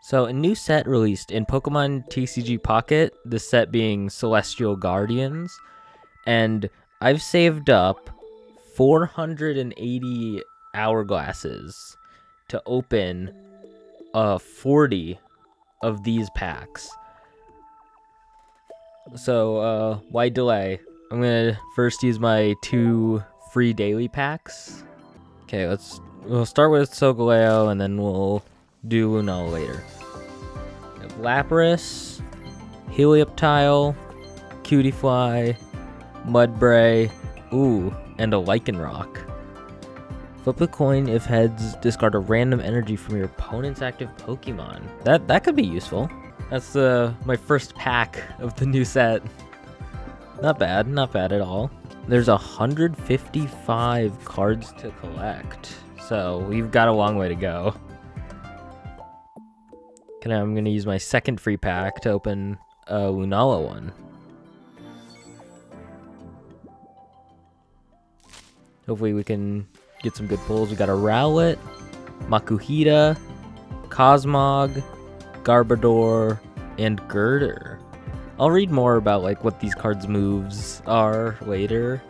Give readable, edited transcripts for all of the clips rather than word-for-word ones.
So a new set released in Pokemon TCG Pocket, the set being Celestial Guardians, and I've saved up 480 hourglasses to open 40 of these packs. So why delay? I'm gonna first use my 2 free daily packs. Okay, we'll start with Solgaleo and then we'll do Lunala later. We have Lapras, Helioptile, Cutiefly, Mudbray, and a Lycanroc. Flip a coin. If heads, discard a random energy from your opponent's active Pokemon. That could be useful. That's my first pack of the new set. Not bad at all. There's 155 cards to collect, so we've got a long way to go. Okay, I'm gonna use my second free pack to open a Lunala one. Hopefully we can get some good pulls. We got a Rowlet, Makuhita, Cosmog, Garbodor, and Girder. I'll read more about like what these cards' moves are later,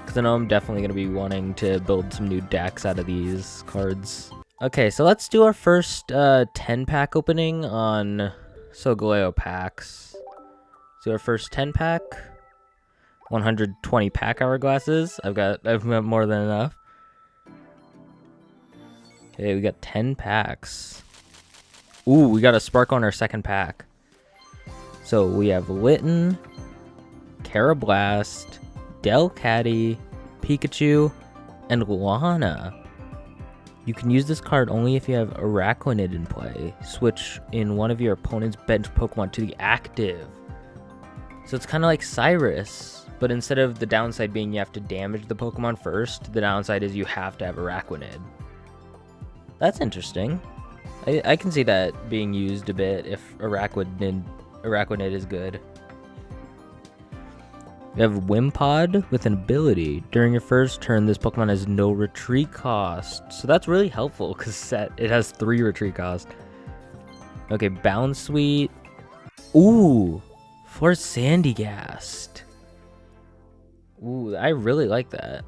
because I know I'm definitely going to be wanting to build some new decks out of these cards. Okay, so let's do our first 10-pack opening on Solgaleo packs. So our first 10-pack, 120 pack hourglasses. I've got more than enough. Okay, we got 10 packs. Ooh, we got a Sparkle on our second pack. So we have Litten, Carablast, Delcatty, Pikachu, and Lana. You can use this card only if you have Araquanid in play. Switch in one of your opponent's bench Pokemon to the active. So it's kind of like Cyrus, but instead of the downside being you have to damage the Pokemon first, the downside is you have to have Araquanid. That's interesting. I can see that being used a bit if Araquanid is good. We have Wimpod with an ability. During your first turn, this Pokemon has no retreat cost. So that's really helpful because it has 3 retreat cost. Okay, Bounsweet. Ooh, for Sandygast. Ooh, I really like that.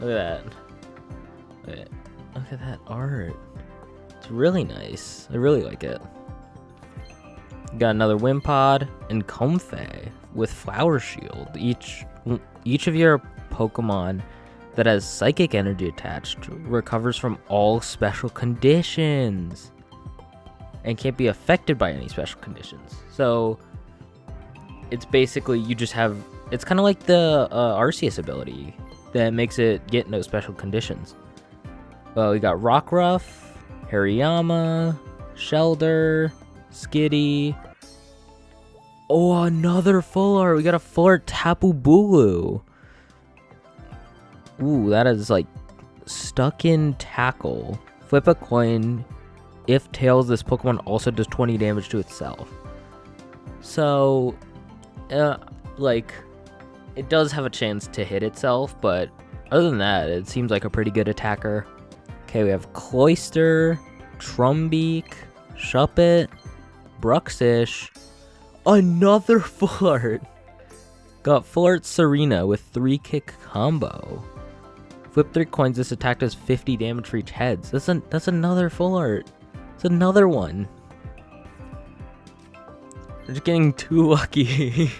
Look at that. Wait, look at that art. It's really nice. I really like it. Got another Wimpod and Comfey with Flower Shield. Each of your Pokemon that has Psychic Energy attached recovers from all special conditions and can't be affected by any special conditions. So it's basically you just have, it's kind of like the Arceus ability that makes it get no special conditions. Well, we got Rockruff, Hariyama, Shelder, Skitty. Oh, another full art. We got a full art Tapu Bulu. Ooh, that is like stuck in Tackle. Flip a coin. If tails, this Pokemon also does 20 damage to itself. So, like, it does have a chance to hit itself, but other than that, it seems like a pretty good attacker. Okay, we have Cloyster, Trumbeak, Shuppet, Bruxish, another full art. Got full art Serena with 3-kick combo. Flip 3 coins, this attack does 50 damage for each heads. That's another full art. It's another one. They're just getting too lucky.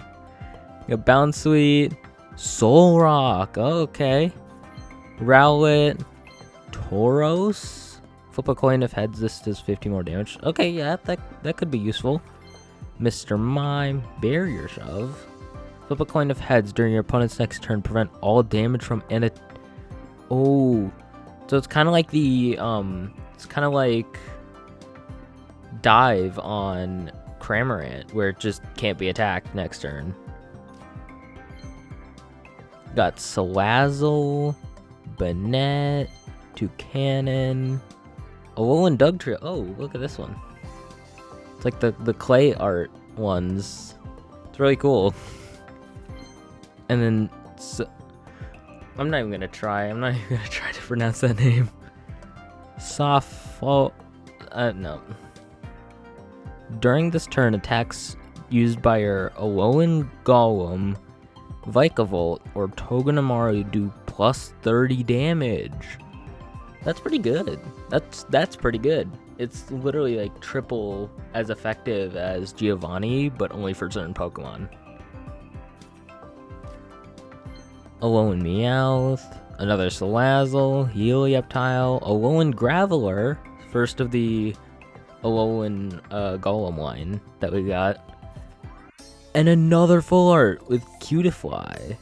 Got Bounsweet, Solrock, okay. Rowlet, Tauros. Flip a coin, if heads, this does 50 more damage. Okay, yeah, that could be useful. Mr. Mime, Barrier Shove. Flip a coin, if heads, during your opponent's next turn, prevent all damage from Oh, so it's kind of like Dive on Cramorant, where it just can't be attacked next turn. Got Salazzle, Banette, Toucanon, Alolan Dugtrio. Oh, look at this one. It's like the clay art ones. It's really cool. And then I'm not even gonna try to pronounce that name. No. During this turn, attacks used by your Alolan Golem, Vikavolt, or Togedemaru do plus 30 damage. That's pretty good. That's pretty good. It's literally like triple as effective as Giovanni, but only for certain Pokemon. Alolan Meowth, another Salazzle, Helioptile, Alolan Graveler, first of the Alolan Golem line that we got. And another full art with Cutiefly.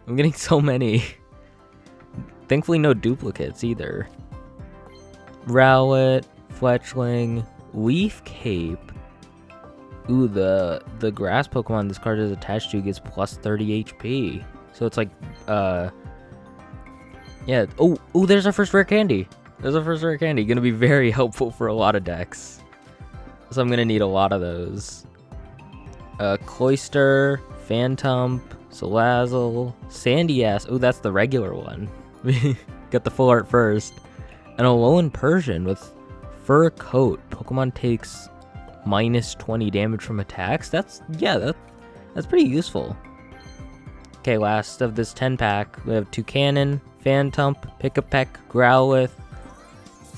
I'm getting so many. Thankfully no duplicates either. Rowlet, Fletchling, Leaf Cape. Ooh, the grass Pokemon this card is attached to gets plus 30 HP. So it's like, yeah. Oh, there's our first rare candy. Gonna be very helpful for a lot of decks. So I'm gonna need a lot of those. Cloyster, Phantump, Salazzle, Sandyass. Oh, that's the regular one. Got the full art first. An Alolan Persian with Fur Coat. Pokemon takes minus 20 damage from attacks. That's pretty useful. Okay, last of this 10-pack, we have Toucanon, Phantump, Pick-a-Peck, Growlithe,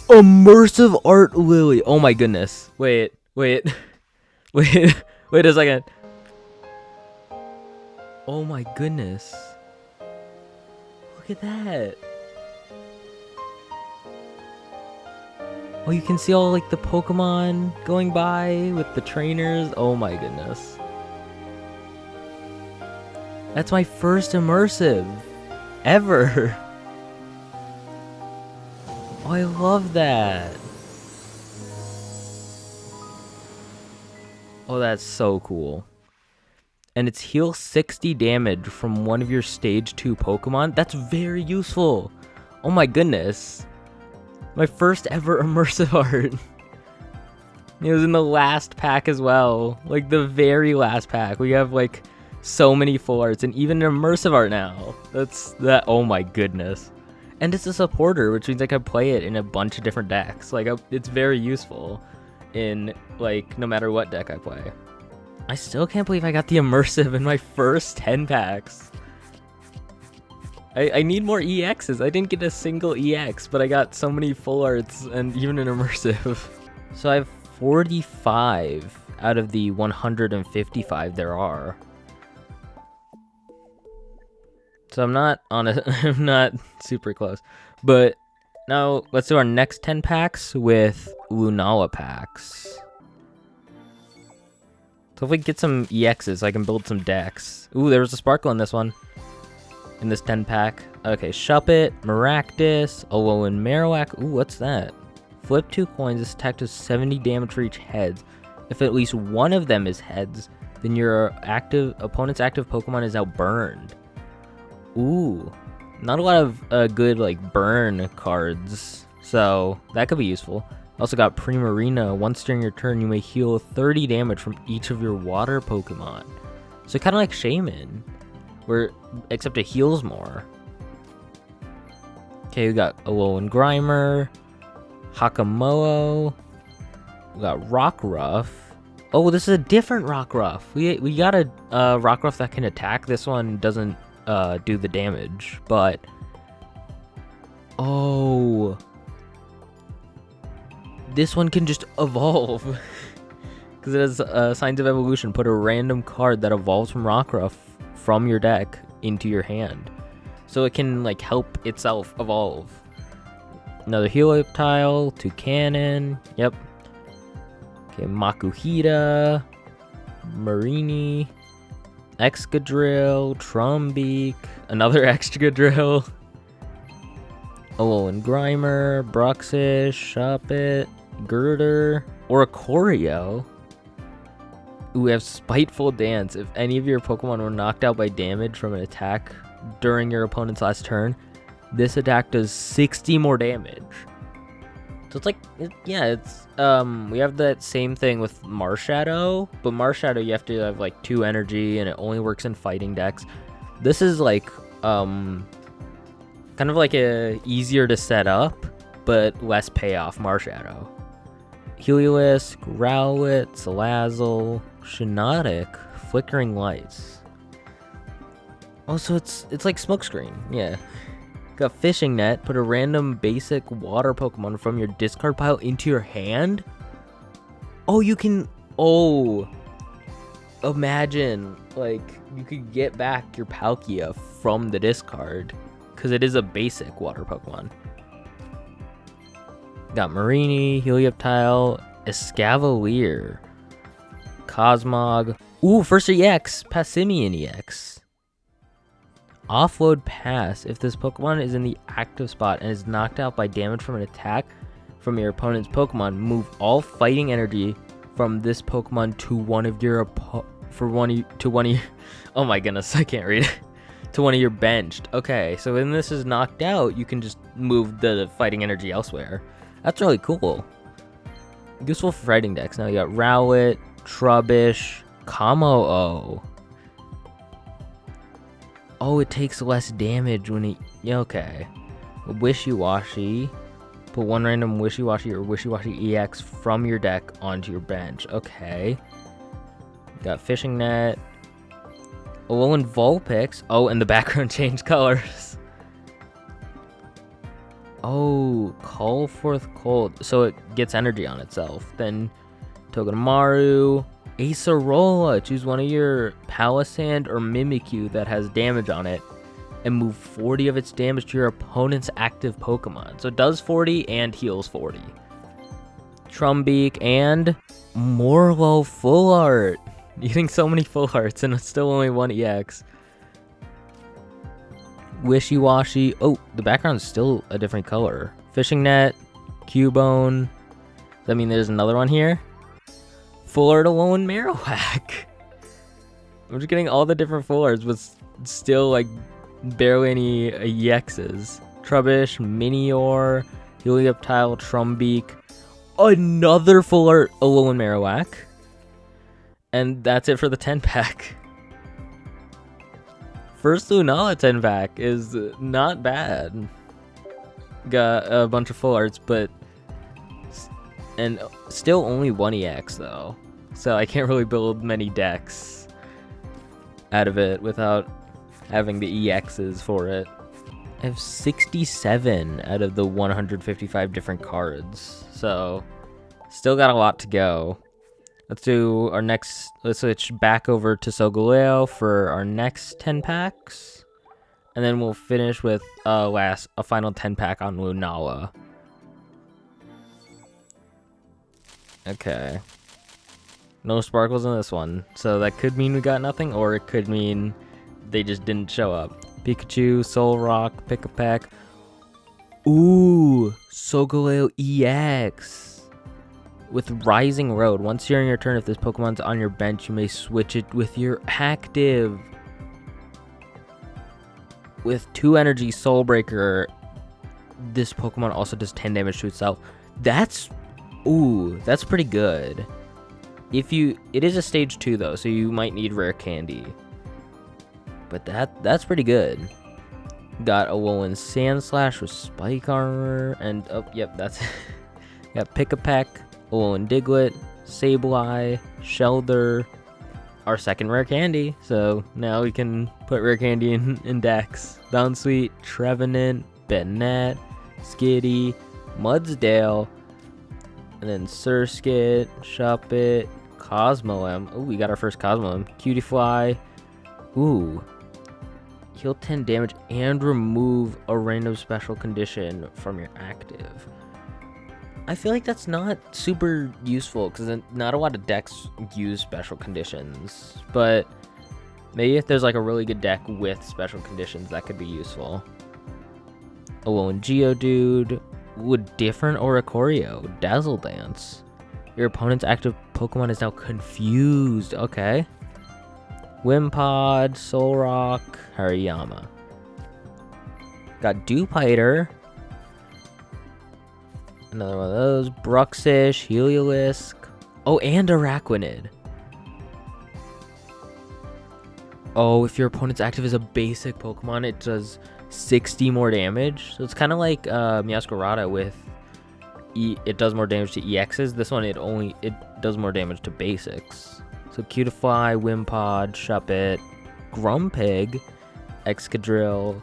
Immersive Art Lily. Oh my goodness. Wait a second. Oh my goodness. Look at that. Oh, you can see all like the Pokemon going by with the trainers. Oh my goodness. That's my first immersive ever. Oh, I love that. Oh, that's so cool. And it's heal 60 damage from one of your stage 2 Pokemon. That's very useful. Oh my goodness. My first ever immersive art. It was in the last pack as well. Like the very last pack. We have like so many full arts and even an immersive art now. Oh my goodness. And it's a supporter, which means I can play it in a bunch of different decks. Like it's very useful in like no matter what deck I play. I still can't believe I got the immersive in my first 10 packs. I need more EXs. I didn't get a single EX, but I got so many full arts and even an immersive. So I have 45 out of the 155 there are. So I'm not super close. But now let's do our next 10 packs with Lunala packs. So if we get some EXs, I can build some decks. Ooh, there was a Sparkle in this one. In this 10 pack. Okay, Shuppet, Maractus, Alolan Marowak. Ooh, what's that? Flip 2 coins. This attack does 70 damage for each heads. If at least one of them is heads, then your opponent's active Pokemon is now burned. Ooh, not a lot of good like burn cards, so that could be useful. Also got Primarina. Once during your turn, you may heal 30 damage from each of your water Pokemon. So kind of like Shaman, except it heals more. Okay, we got Alolan Grimer, Hakamoa. We got Rockruff. Oh, this is a different Rockruff. We got a Rockruff that can attack. This one doesn't do the damage, but oh, this one can just evolve because it has Signs of Evolution. Put a random card that evolves from Rockruff from your deck into your hand, so it can like help itself evolve. Another Helioptile, Toucanon. Yep. Okay, Makuhita, Marini, Excadrill, Trumbeak, another Excadrill, Alolan Grimer, Bruxish, Shuppet, Girder, Oricorio. Ooh, we have Spiteful Dance. If any of your Pokemon were knocked out by damage from an attack during your opponent's last turn, this attack does 60 more damage. So it's like, we have that same thing with Marshadow, but Marshadow you have to have like 2 energy and it only works in fighting decks. This is like, kind of like a easier to set up, but less payoff Marshadow. Heliolisk, Rowlet, Salazzle, Shiinotic, Flickering Lights. Also, it's like Smokescreen, yeah. Got Fishing Net, put a random basic water Pokemon from your discard pile into your hand? Oh, you can, imagine, like, you could get back your Palkia from the discard, because it is a basic water Pokemon. Got Marini, Helioptile, Escavalier, Cosmog. Ooh, first EX, Passimian EX. Offload Pass. If this Pokemon is in the active spot and is knocked out by damage from an attack from your opponent's Pokemon, move all fighting energy from this Pokemon to one of your oh my goodness, I can't read it. To one of your benched. Okay, so when this is knocked out, you can just move the fighting energy elsewhere. That's really cool. Useful for fighting decks. Now you got Rowlet, Trubbish, Kamo-O. Oh, it takes less damage when okay. Wishy-Washy. Put one random Wishy-Washy or Wishy-Washy EX from your deck onto your bench. Okay. Got Fishing Net. Alolan Vulpix. Oh, and the background changed colors. Oh, Call Forth Cold. So it gets energy on itself. Then Togedemaru. Acerola. Choose one of your Palisand or Mimikyu that has damage on it and move 40 of its damage to your opponent's active Pokemon. So it does 40 and heals 40. Trumbeak and Morlo Full Art. Getting so many Full Arts and it's still only one EX. Wishy-Washy. Oh, the background is still a different color. Fishing Net, Cubone. Does that mean there's another one here? Full Art Alolan Marowak. I'm just getting all the different Full Arts, but still like barely any EXs. Trubbish, Minior, Helioptile, Trumbeak. Another Full Art Alolan Marowak. And that's it for the 10-pack. First Lunala 10-pack is not bad. Got a bunch of Full Arts, and still only one EX though. So I can't really build many decks out of it without having the EXs for it. I have 67 out of the 155 different cards. So still got a lot to go. Let's do our next, let's switch back over to Solgaleo for our next 10 packs. And then we'll finish with a final 10 pack on Lunala. Okay. No sparkles in this one. So that could mean we got nothing, or it could mean they just didn't show up. Pikachu, Solrock, Pick-a-Peck. Ooh, Solgaleo EX. With Rising Road, once during your turn, if this Pokemon's on your bench, you may switch it with your active. With 2 energy Soul Breaker, this Pokemon also does 10 damage to itself. That's pretty good. It is a stage 2 though, so you might need Rare Candy. But that's pretty good. Got Alolan Sandslash with Spike Armor, and that's got Pick-a-Peck, Alolan Diglett, Sableye, Shelder, our second Rare Candy. So now we can put Rare Candy in decks. Bounsweet, Trevenant, Banette, Skitty, Mudsdale, and then Surskit, Shuppet, Cosmoem. Oh, we got our first Cosmoem. Cutiefly. Ooh. Heal 10 damage and remove a random special condition from your active. I feel like that's not super useful because not a lot of decks use special conditions. But maybe if there's like a really good deck with special conditions, that could be useful. Alolan Geodude. With different Oricorio. Dazzle Dance. Your opponent's active Pokemon is now confused. Okay. Wimpod, Solrock, Hariyama. Got Dewpider. Another one of those. Bruxish, Heliolisk. Oh, and Araquanid. Oh, if your opponent's active is a basic Pokemon, it does 60 more damage. So it's kind of like Meowscarada with it does more damage to EXs. This one, it does more damage to basics. So Cutify, Wimpod, Shuppet, Grumpig, Excadrill,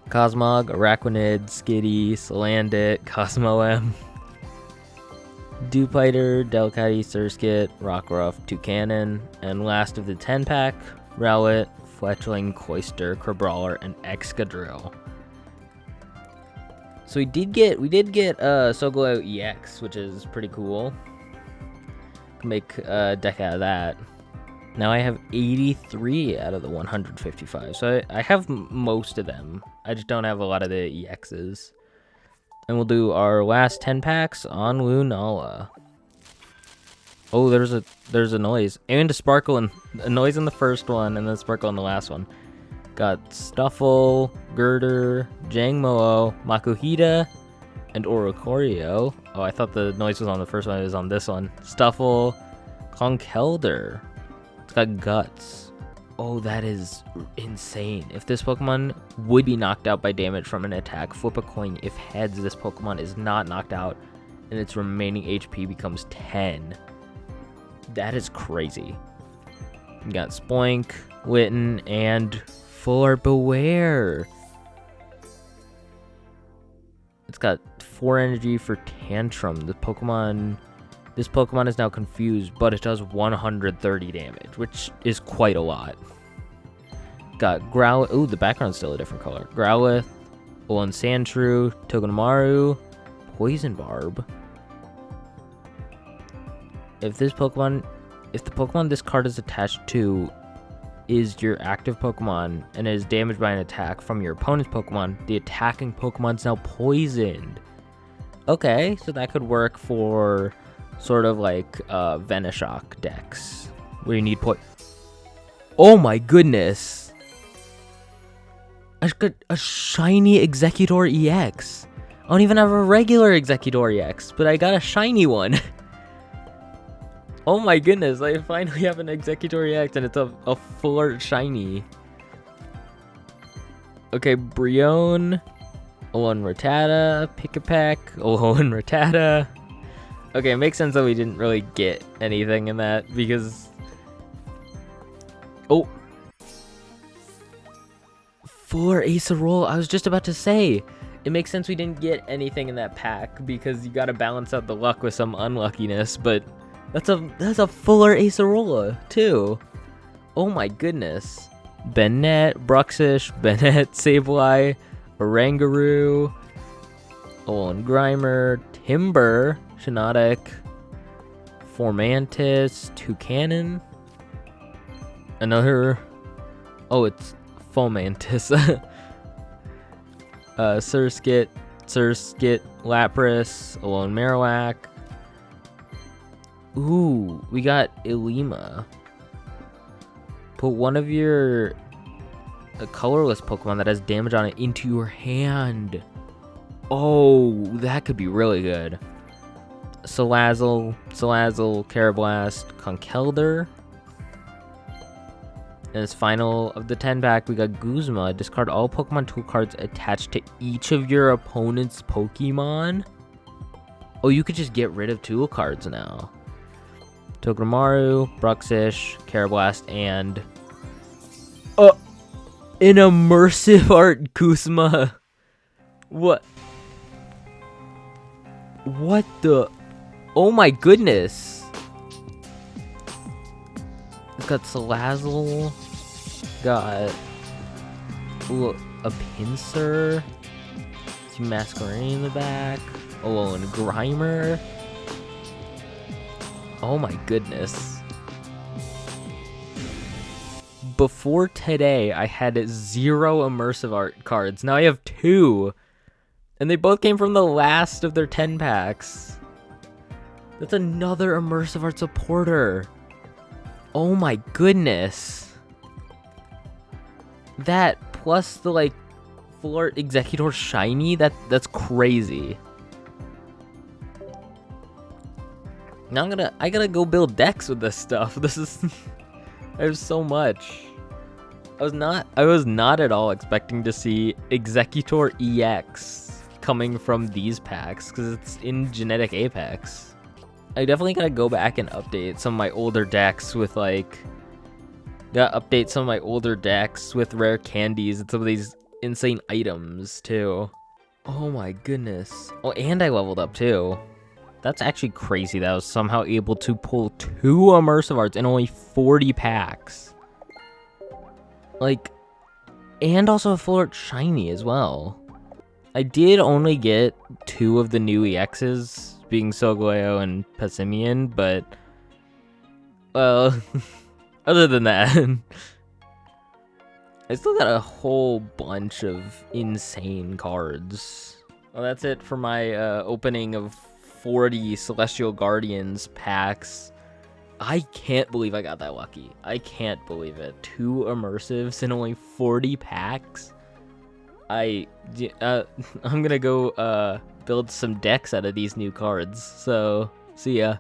Cosmog, Araquanid, Skitty, Salandit, Cosmoem, Dewpider, Delcatty, Surskit, Rockruff, Toucanon, and last of the 10-pack, Rowlet, Fletchling, Cloyster, Crabrawler, and Excadrill. So we did get Sogolo EX, which is pretty cool. Make a deck out of that. Now I have 83 out of the 155, so I have most of them. I just don't have a lot of the EXs. And we'll do our last 10 packs on Lunala. Oh, there's a noise. And a sparkle, and a noise in the first one, and then sparkle in the last one. Got Stuffle, Girder, Jangmo-o, Makuhita, and Oricorio. Oh, I thought the noise was on the first one, it was on this one. Stuffle, Conkeldurr. It's got Guts. Oh, that is insane. If this Pokemon would be knocked out by damage from an attack, flip a coin. If heads, this Pokemon is not knocked out, and its remaining HP becomes 10. That is crazy. You got Spoink, Litten, and Full Art Beware. It's got 4 energy for Tantrum. This Pokemon is now confused, but it does 130 damage, which is quite a lot. Got Growlithe. Ooh, the background's still a different color. Growlithe, Alolan Sandshrew, Togedemaru, Poison Barb. If the Pokemon this card is attached to is your active Pokemon and is damaged by an attack from your opponent's Pokemon, the attacking Pokemon's now poisoned. Okay, so that could work for sort of like Venoshock decks where you need Oh my goodness! I got a shiny Executor EX. I don't even have a regular Executor EX, but I got a shiny one. Oh my goodness, I finally have an Executor EX and it's a full art shiny. Okay, Brionne, Alolan Rattata, Pick-a-Peck, Alolan Rattata. Okay, it makes sense that we didn't really get anything in that because... Oh! Full art Acerola, I was just about to say. It makes sense we didn't get anything in that pack because you gotta balance out the luck with some unluckiness, but... That's a full art Acerola, too. Oh my goodness. Bennett, Bruxish, Bennett, Sableye, Oranguru, Alolan Grimer, Timber, Shiinotic, Formantis, Toucanon. Another... Oh, it's Fomantis. Surskit, Lapras, Alolan Marowak. Ooh, we got Ilima. Put one of your colorless Pokemon that has damage on it into your hand. Oh, that could be really good. Salazzle, Carablast, Conkeldurr. And as final of the 10-pack, we got Guzma. Discard all Pokemon tool cards attached to each of your opponent's Pokemon. Oh, you could just get rid of tool cards now. Togedemaru, Bruxish, Carablast, and... an immersive art Guzma. What? What the... Oh my goodness. It's got Salazzle. Got... Ooh, a Pinsir. Some Masquerain in the back. Oh, and Grimer. Oh my goodness. Before today, I had 0 immersive art cards. Now I have 2. And they both came from the last of their 10 packs. That's another immersive art supporter. Oh my goodness. That plus the like full art Executor shiny, that's crazy. Now I gotta go build decks with this stuff. This is there's so much. I was not at all expecting to see Executor EX coming from these packs because it's in Genetic Apex. I definitely gotta go back and update some of my older decks with like... Gotta update some of my older decks with rare candies and some of these insane items too. Oh my goodness. Oh, and I leveled up too. That's actually crazy that I was somehow able to pull 2 immersive arts in only 40 packs. Like, and also a full art shiny as well. I did only get 2 of the new EXs, being Solgaleo and Passimian, but, well, other than that, I still got a whole bunch of insane cards. Well, that's it for my opening of 40 Celestial Guardians packs. I can't believe I got that lucky. I can't believe it. 2 immersives in only 40 packs. I'm gonna go build some decks out of these new cards. So, see ya.